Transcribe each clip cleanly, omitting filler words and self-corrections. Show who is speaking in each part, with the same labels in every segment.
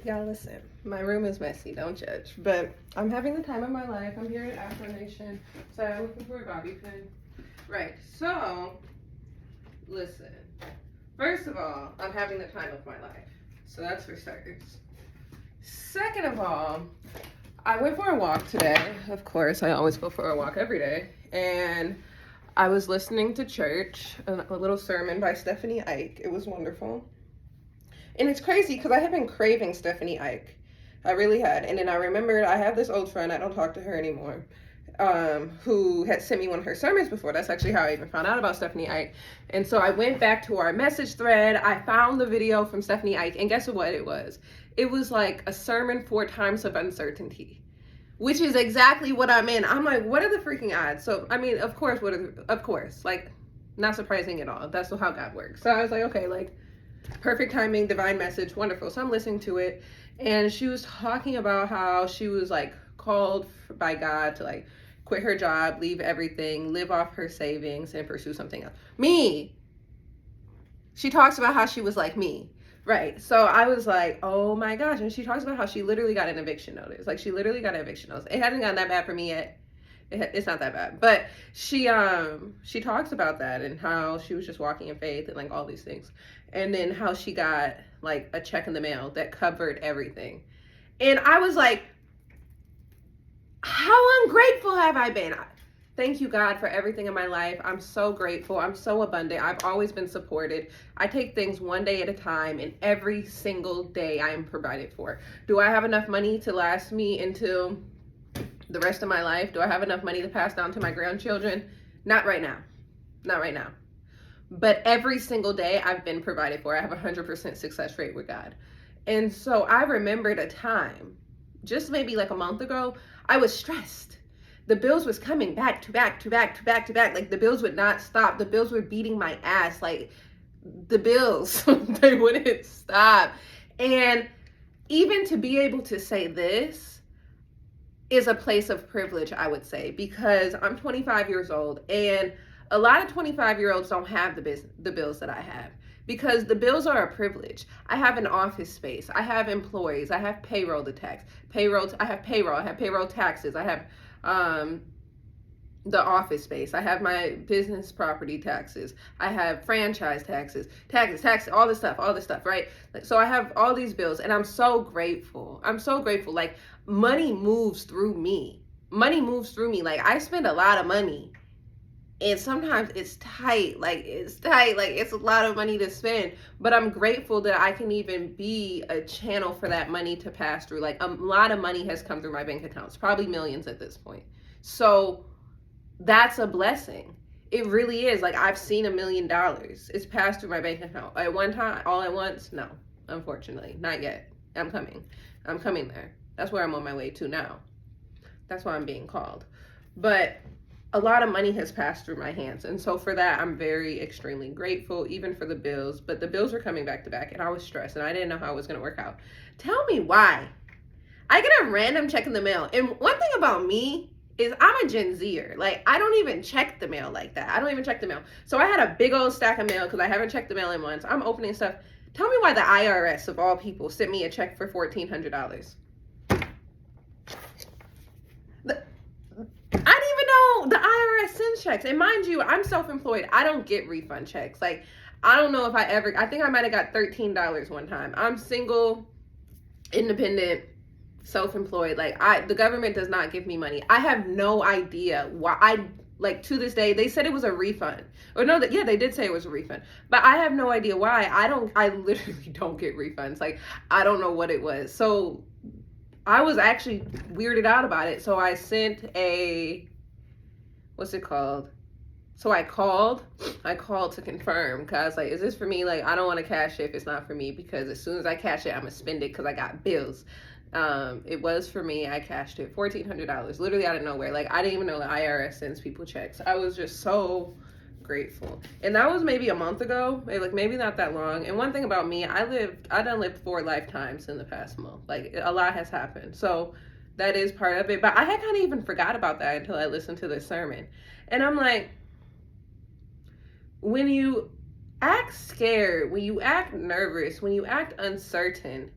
Speaker 1: Y'all listen, my room is messy, don't judge. But I'm having the time of my life. I'm here at Affirmation. So I'm looking for a bobby pin. Right, so listen. First of all, I'm having the time of my life. So that's for starters. Second of all, I went for a walk today. Of course, I always go for a walk every day. And I was listening to church, a little sermon by Stephanie Ike. It was wonderful. And it's crazy because I had been craving Stephanie Ike. I really had. And then I remembered I have this old friend, I don't talk to her anymore, who had sent me one of her sermons before. That's actually how I even found out about Stephanie Ike. And so I went back to our message thread. I found the video from Stephanie Ike. And guess what it was? It was like a sermon 4 times of uncertainty, which is exactly what I'm in. I'm like, what are the freaking odds? So, I mean, of course, like, not surprising at all. That's how God works. So I was like, okay, like, perfect timing, divine message, wonderful. So I'm listening to it, and she was talking about how she was like called by God to like quit her job, leave everything, live off her savings, and pursue something else. Me. She talks about how she was like me. Right. So I was like, oh my gosh. And she talks about how she literally got an eviction notice. Like she literally got an eviction notice. It hasn't gotten that bad for me yet. It's not that bad, but she talks about that and how she was just walking in faith and like all these things, and then how she got like a check in the mail that covered everything. And I was like, how ungrateful have I been? Thank you, God, for everything in my life. I'm so grateful. I'm so abundant. I've always been supported. I take things one day at a time, and every single day I am provided for. Do I have enough money to last me until the rest of my life? Do I have enough money to pass down to my grandchildren? Not right now. Not right now. But every single day I've been provided for. I have a 100% success rate with God. And so I remembered a time, just maybe like a month ago, I was stressed. The bills was coming back to back to back to back to back. Like the bills would not stop. The bills were beating my ass. Like the bills, they wouldn't stop. And even to be able to say this is a place of privilege, I would say, because I'm 25 years old, and a lot of 25-year-olds don't have the bills that I have, because the bills are a privilege. I have an office space. I have employees. I have payroll to tax. I have payroll taxes. I have the office space. I have my business property taxes. I have franchise taxes, all this stuff, right? So I have all these bills, and I'm so grateful. Like money moves through me. Like I spend a lot of money, and sometimes it's tight. Like it's a lot of money to spend, but I'm grateful that I can even be a channel for that money to pass through. Like a lot of money has come through my bank accounts, probably millions at this point. So that's a blessing. It really is. Like I've seen $1 million. It's passed through my bank account at one time, all at once. No, unfortunately, not yet. I'm coming there. That's where I'm on my way to now. That's why I'm being called. But a lot of money has passed through my hands. And so for that, I'm very extremely grateful, even for the bills. But the bills were coming back to back, and I was stressed, and I didn't know how it was going to work out. Tell me why. I get a random check in the mail. And one thing about me is I'm a Gen Zer. Like, I don't even check the mail like that. I don't even check the mail. So I had a big old stack of mail because I haven't checked the mail in months. I'm opening stuff. Tell me why the IRS, of all people, sent me a check for $1,400. I didn't even know the IRS sends checks. And mind you, I'm self-employed. I don't get refund checks. Like, I don't know if I think I might have got $13 one time. I'm single, independent, self-employed. Like the government does not give me money. I have no idea why. Like to this day, they said it was a refund, or no, that yeah, they did say it was a refund, but I have no idea why. I literally don't get refunds. Like I don't know what it was. So I was actually weirded out about it. So I sent what's it called? So I called to confirm, because like, is this for me? Like, I don't want to cash it if it's not for me, because as soon as I cash it, I'm gonna spend it because I got bills. It was for me. I cashed it, $1,400, literally out of nowhere. Like, I didn't even know the IRS sends people checks. I was just so grateful. And that was maybe a month ago, like maybe not that long. And one thing about me, I done lived 4 lifetimes in the past month. Like, a lot has happened. So that is part of it. But I had kind of even forgot about that until I listened to the sermon. And I'm like, when you act scared, when you act nervous, when you act uncertain,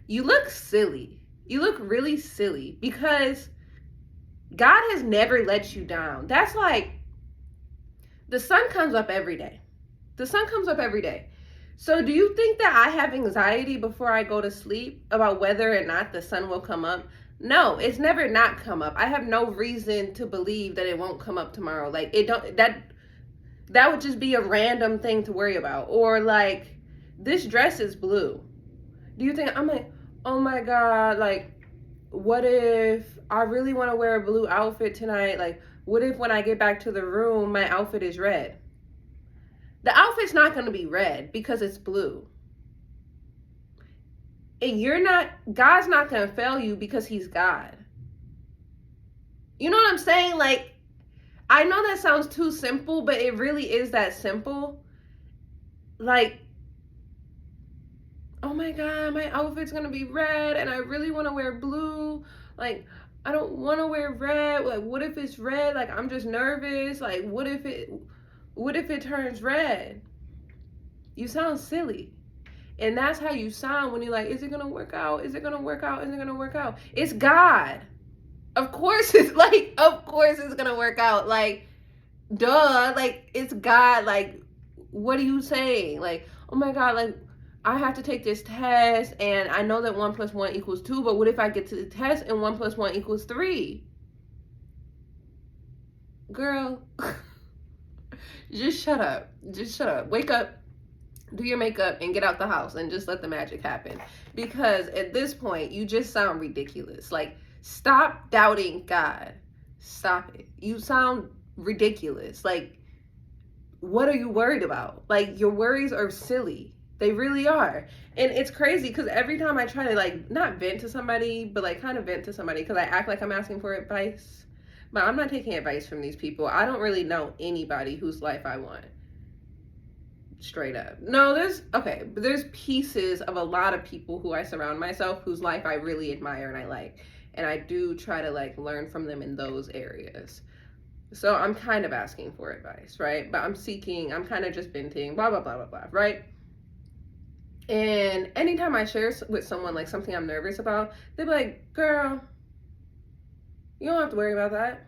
Speaker 1: you look silly. You look really silly because God has never let you down. That's like the sun comes up every day. The sun comes up every day. So do you think that I have anxiety before I go to sleep about whether or not the sun will come up? No, it's never not come up. I have no reason to believe that it won't come up tomorrow. Like it don't that would just be a random thing to worry about. Or like this dress is blue. Do you think I'm like, "Oh my god, like what if I really want to wear a blue outfit tonight? Like what if when I get back to the room my outfit is red?" The outfit's not going to be red because it's blue. And God's not going to fail you because he's God. You know what I'm saying? Like, I know that sounds too simple, but it really is that simple. Like, oh my God, my outfit's going to be red and I really want to wear blue. Like, I don't want to wear red. Like, what if it's red? Like, I'm just nervous. Like, what if it turns red? You sound silly. And that's how you sound when you're like, is it going to work out? Is it going to work out? Is it going to work out? It's God. Of course it's going to work out. Like, duh. Like, it's God. Like, what are you saying? Like, oh my God, like, I have to take this test and I know that 1 + 1 = 2, but what if I get to the test and 1 + 1 = 3? Girl, just shut up. Just shut up. Wake up. Do your makeup and get out the house and just let the magic happen. Because at this point, you just sound ridiculous. Like, stop doubting God. Stop it. You sound ridiculous. Like, what are you worried about? Like, your worries are silly. They really are. And it's crazy because every time I try to, like, not vent to somebody, but, like, kind of vent to somebody because I act like I'm asking for advice. But I'm not taking advice from these people. I don't really know anybody whose life I want. Straight up. No, there's pieces of a lot of people who I surround myself whose life I really admire and I like. And I do try to like learn from them in those areas. So I'm kind of asking for advice, right? But I'm kind of just venting, blah, blah, blah, blah, blah, right? And anytime I share with someone like something I'm nervous about, they'll be like, girl, you don't have to worry about that.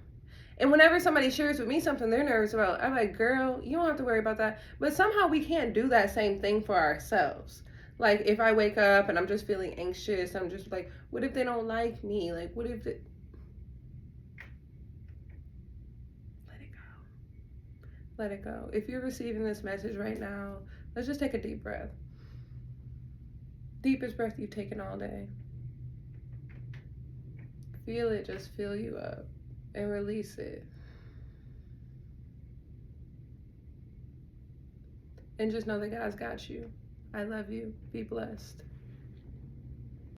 Speaker 1: And whenever somebody shares with me something they're nervous about, I'm like, girl, you don't have to worry about that. But somehow we can't do that same thing for ourselves. Like, if I wake up and I'm just feeling anxious, I'm just like, what if they don't like me? Like, what if it... Let it go. Let it go. If you're receiving this message right now, let's just take a deep breath. Deepest breath you've taken all day. Feel it just fill you up. And release it. And just know that God's got you. I love you. Be blessed.